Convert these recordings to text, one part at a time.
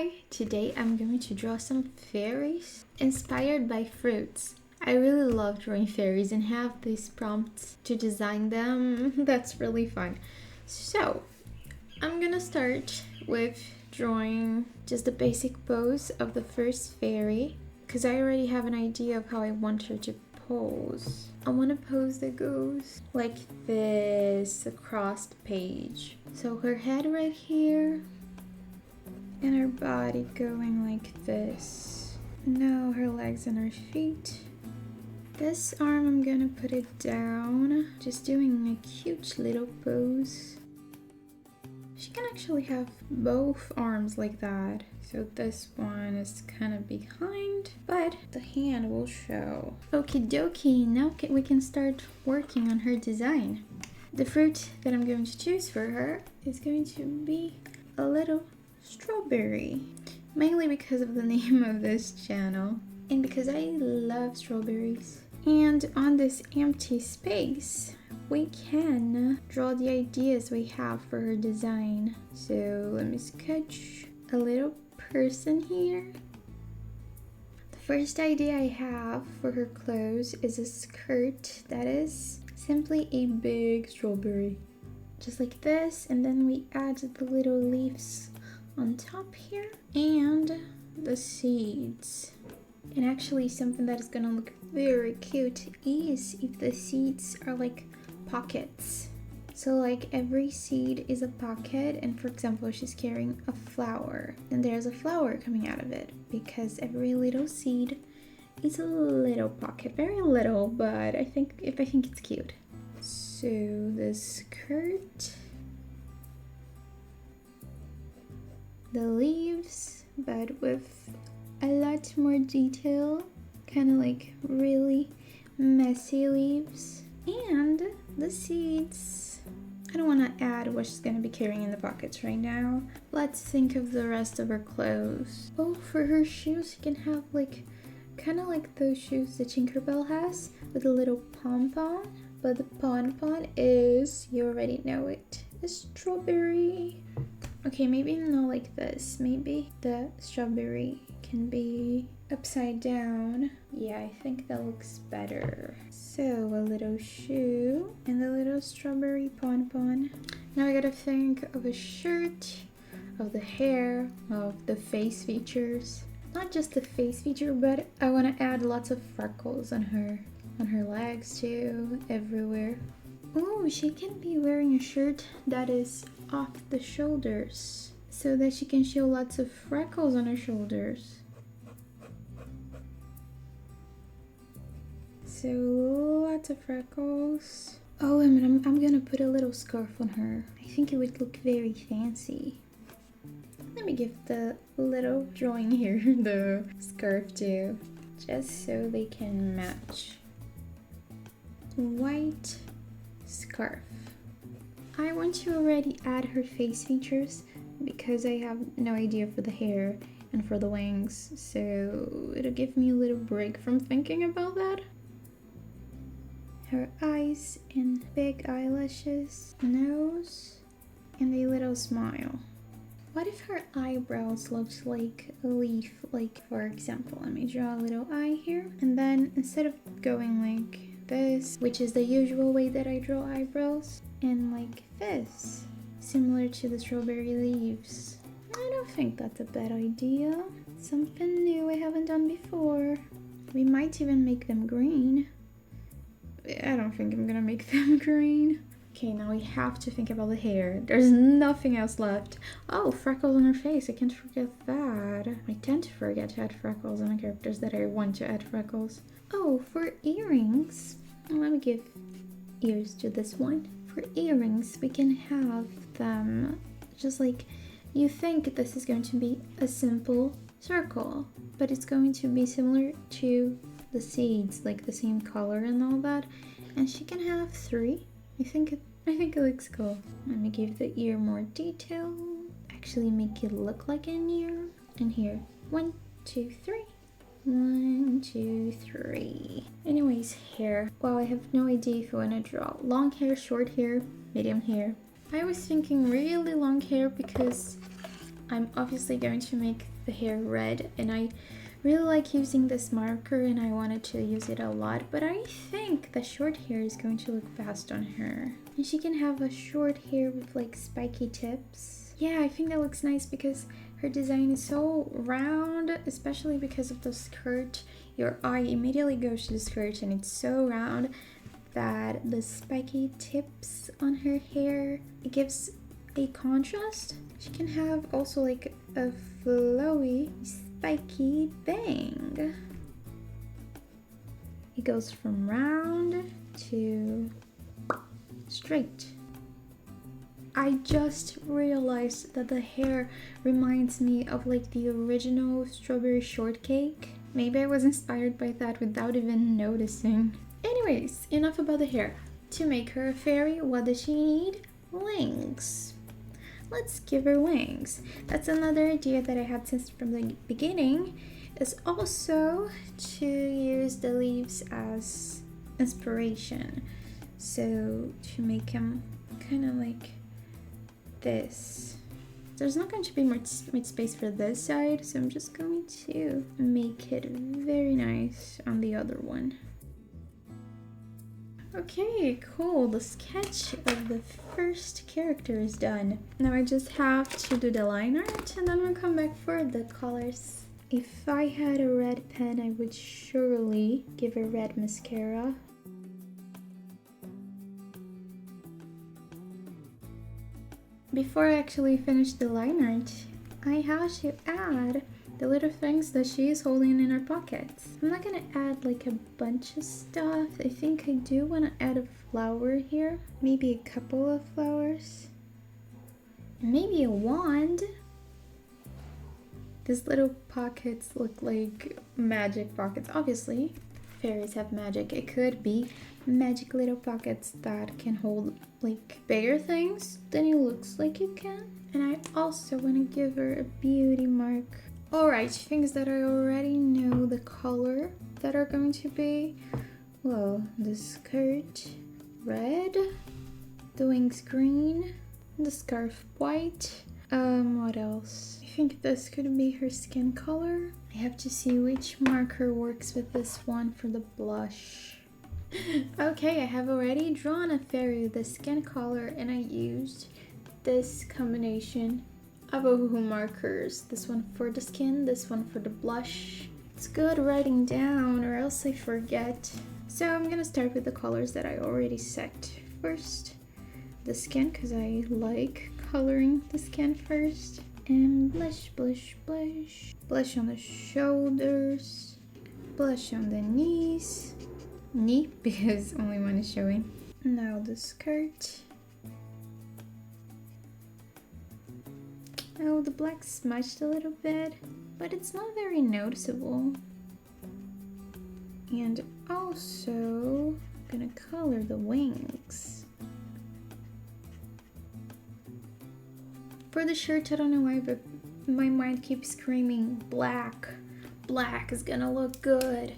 Hi, today I'm going to draw some fairies inspired by fruits. I really love drawing fairies and have these prompts to design them. That's really fun. So, I'm gonna start with drawing just the basic pose of the first fairy because I already have an idea of how I want her to pose. I want a pose that goes like this across the page. So her head right here and her body going like this. Now her legs and her feet. This arm I'm gonna put it down, just doing a cute little pose. She can actually have both arms like that. So this one is kind of behind, but the hand will show. Okie dokie, now we can start working on her design. The fruit that I'm going to choose for her is going to be a little strawberry, mainly because of the name of this channel and because I love strawberries. And on this empty space, we can draw the ideas we have for her design. So let me sketch a little person here. The first idea I have for her clothes is a skirt that is simply a big strawberry. Just like this, and then we add the little leaves on top here and the seeds. And actually something that is gonna look very cute is if the seeds are like pockets. So like every seed is a pocket, and for example she's carrying a flower and there's a flower coming out of it because every little seed is a little pocket. Very little, but I think it's cute. So the skirt, the leaves, but with a lot more detail, kind of like really messy leaves, and the seeds. I don't want to add what she's going to be carrying in the pockets right now. Let's think of the rest of her clothes. Oh, for her shoes, you can have like kind of like those shoes that Tinkerbell has with a little pom-pom, but the pom-pom is, you already know it, a strawberry. Okay, maybe not like this. Maybe the strawberry can be upside down. Yeah, I think that looks better. So a little shoe and a little strawberry pom-pom. Now I gotta think of a shirt, of the hair, of the face features. Not just the face feature, but I want to add lots of freckles on her legs too, everywhere. Oh, she can be wearing a shirt that is off the shoulders so that she can show lots of freckles on her shoulders. So lots of freckles. Oh, and I'm gonna put a little scarf on her. I think it would look very fancy. Let me give the little drawing here the scarf too, just so they can match. White scarf. I want to already add her face features because I have no idea for the hair and for the wings, so it'll give me a little break from thinking about that. Her eyes and big eyelashes, nose, and a little smile. What if her eyebrows looked like a leaf? Like, for example, let me draw a little eye here, and then instead of going like this, which is the usual way that I draw eyebrows, and like this, similar to the strawberry leaves. I don't think that's a bad idea. Something new I haven't done before. We might even make them green. I don't think I'm gonna make them green. Okay, now we have to think about the hair. There's nothing else left. Oh, freckles on her face. I can't forget that. I tend to forget to add freckles on the characters that I want to add freckles. Oh, for earrings, let me give ears to this one. For earrings, we can have them just like, you think this is going to be a simple circle, but it's going to be similar to the seeds, like the same color and all that. And she can have 3. I think it looks cool. Let me give the ear more detail. Actually make it look like an ear. And here, 1, 2, 3. 1, 2, 3. Anyways, hair. Well, I have no idea if I want to draw long hair, short hair, medium hair. I was thinking really long hair because I'm obviously going to make the hair red, and I really like using this marker and I wanted to use it a lot, but I think the short hair is going to look best on her. And she can have a short hair with like spiky tips. Yeah, I think that looks nice because her design is so round, especially because of the skirt. Your eye immediately goes to the skirt and it's so round that the spiky tips on her hair, it gives a contrast. She can have also like a flowy spiky bang. It goes from round to straight. I just realized that the hair reminds me of like the original strawberry shortcake. Maybe I was inspired by that without even noticing. Anyways, enough about the hair. To make her a fairy, what does she need? Wings. Let's give her wings. That's another idea that I had since from the beginning, is also to use the leaves as inspiration. So to make them kind of like this. There's not going to be much space for this side, so I'm just going to make it very nice on the other one. Okay, cool. The sketch of the first character is done. Now I just have to do the line art and then we'll come back for the colors. If I had a red pen, I would surely give a red mascara. Before I actually finish the line art, I have to add the little things that she is holding in her pockets. I'm not gonna add like a bunch of stuff. I think I do want to add a flower here. Maybe a couple of flowers. Maybe a wand. These little pockets look like magic pockets. Obviously, fairies have magic. It could be magic little pockets that can hold like bigger things than it looks like you can. And I also want to give her a beauty mark. Alright, things that I already know the color that are going to be. Well, the skirt red, the wings green, the scarf white. What else? I think this could be her skin color. I have to see which marker works with this one for the blush. Okay, I have already drawn a fairy with the skin color and I used this combination of Ohuhu markers. This one for the skin, this one for the blush. It's good writing down or else I forget. So I'm gonna start with the colors that I already set. First, the skin, because I like coloring the skin first. And blush, blush, blush. Blush on the shoulders. Blush on the knees. Knee, because only one is showing. Now the skirt. Oh, the black smudged a little bit, but it's not very noticeable. And also, I'm gonna color the wings. For the shirt, I don't know why, but my mind keeps screaming black. Black is gonna look good.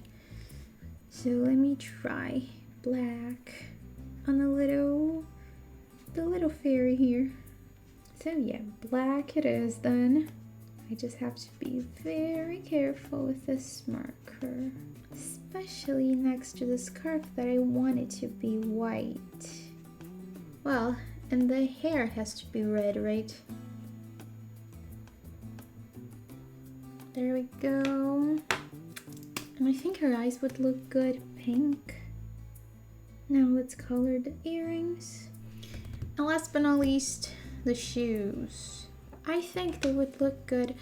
So let me try black on the little fairy here. So yeah, black it is then. I just have to be very careful with this marker, especially next to the scarf that I want it to be white. Well, and the hair has to be red, right? There we go. And I think her eyes would look good pink. Now let's color the earrings. And last but not least, the shoes. I think they would look good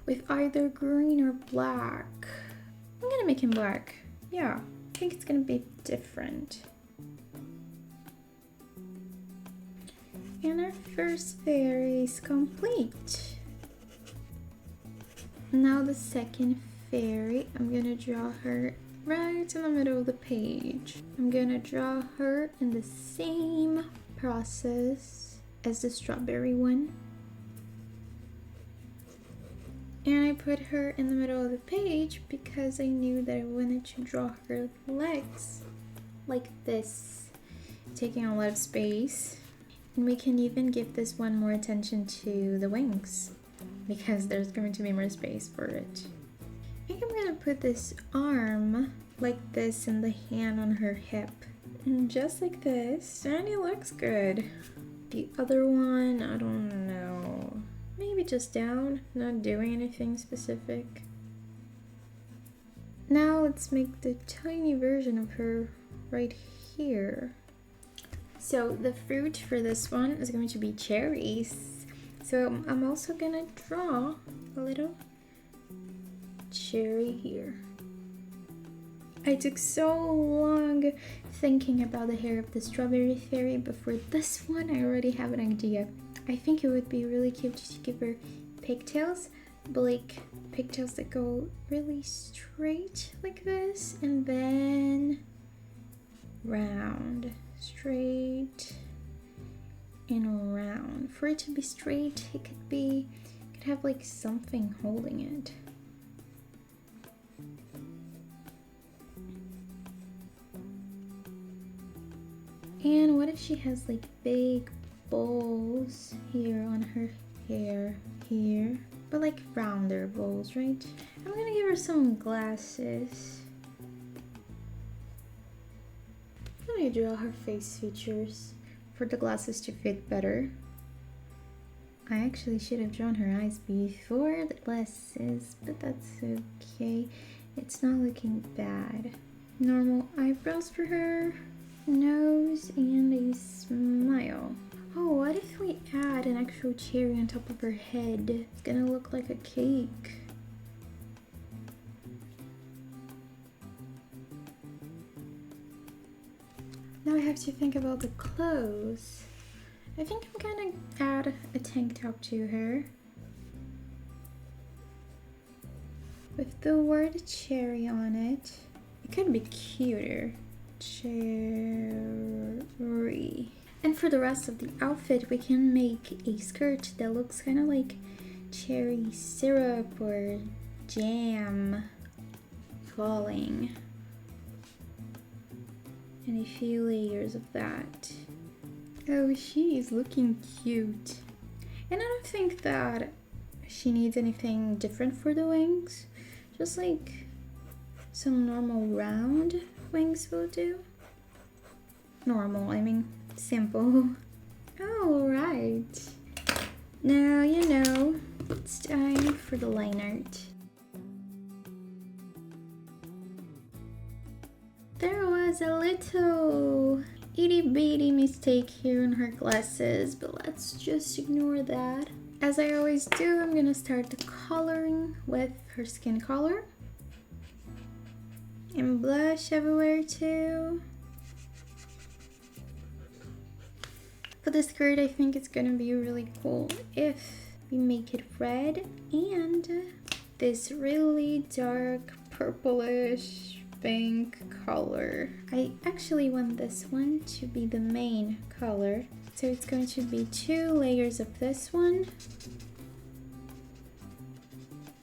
with either green or black. I'm gonna make him black. Yeah, I think it's gonna be different. And our first fairy is complete. Now the second fairy, I'm gonna draw her right in the middle of the page. I'm gonna draw her in the same process as the strawberry one. And I put her in the middle of the page because I knew that I wanted to draw her legs like this, taking a lot of space. And we can even give this one more attention to the wings. because there's going to be more space for it. I think I'm gonna put this arm like this and the hand on her hip. And just like this, and it looks good. The other one, I don't know. Maybe just down, not doing anything specific. Now let's make the tiny version of her right here. So the fruit for this one is going to be cherries. So I'm also gonna draw a little cherry here. I took so long thinking about the hair of the strawberry fairy, but for this one I already have an idea. I think it would be really cute to give her pigtails, but like pigtails that go really straight like this, and then round, straight and round. For it to be straight, it could have like something holding it. And what if she has like big bowls here on her hair here, but like rounder bowls, right? I'm gonna give her some glasses. Let me draw her face features for the glasses to fit better. I actually should have drawn her eyes before the glasses, but that's okay. It's not looking bad. Normal eyebrows for her, nose, and a smile. Oh, what if we add an actual cherry on top of her head? It's gonna look like a cake. Now I have to think about the clothes. I think I'm gonna add a tank top to her with the word cherry on it. It could be cuter. Cherry. And for the rest of the outfit, we can make a skirt that looks kind of like cherry syrup or jam falling. And a few layers of that. Oh, she is looking cute. And I don't think that she needs anything different for the wings. Just like some normal round wings will do. Normal, I mean simple. Alright. Now you know it's time for the line art. There was a little itty bitty mistake here on her glasses, but let's just ignore that. As I always do, I'm gonna start the coloring with her skin color. And blush everywhere too. For the skirt, I think it's gonna be really cool if we make it red and this really dark purplish pink color. I actually want this one to be the main color. So it's going to be 2 layers of this one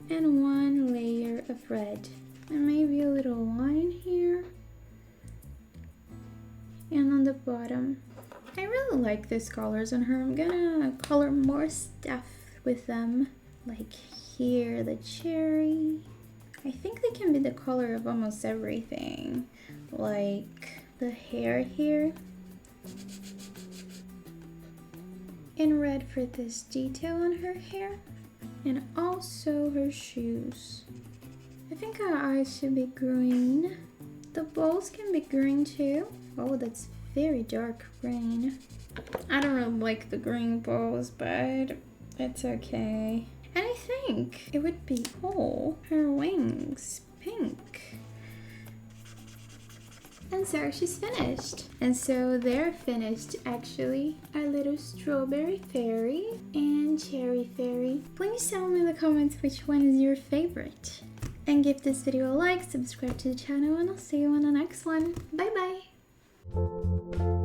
and 1 layer of red. And maybe a little line here. And on the bottom. I really like these colors on her. I'm gonna color more stuff with them. Like here, the cherry. I think they can be the color of almost everything. Like the hair here. And red for this detail on her hair. And also her shoes. I think her eyes should be green. The bows can be green too. Oh, that's very dark green. I don't really like the green bows, but it's okay. And I think it would be cool. Her wings, pink. And so she's finished. And so they're finished actually. Our little strawberry fairy and cherry fairy. Please tell me in the comments which one is your favorite. And give this video a like, subscribe to the channel, and I'll see you on the next one. Bye bye!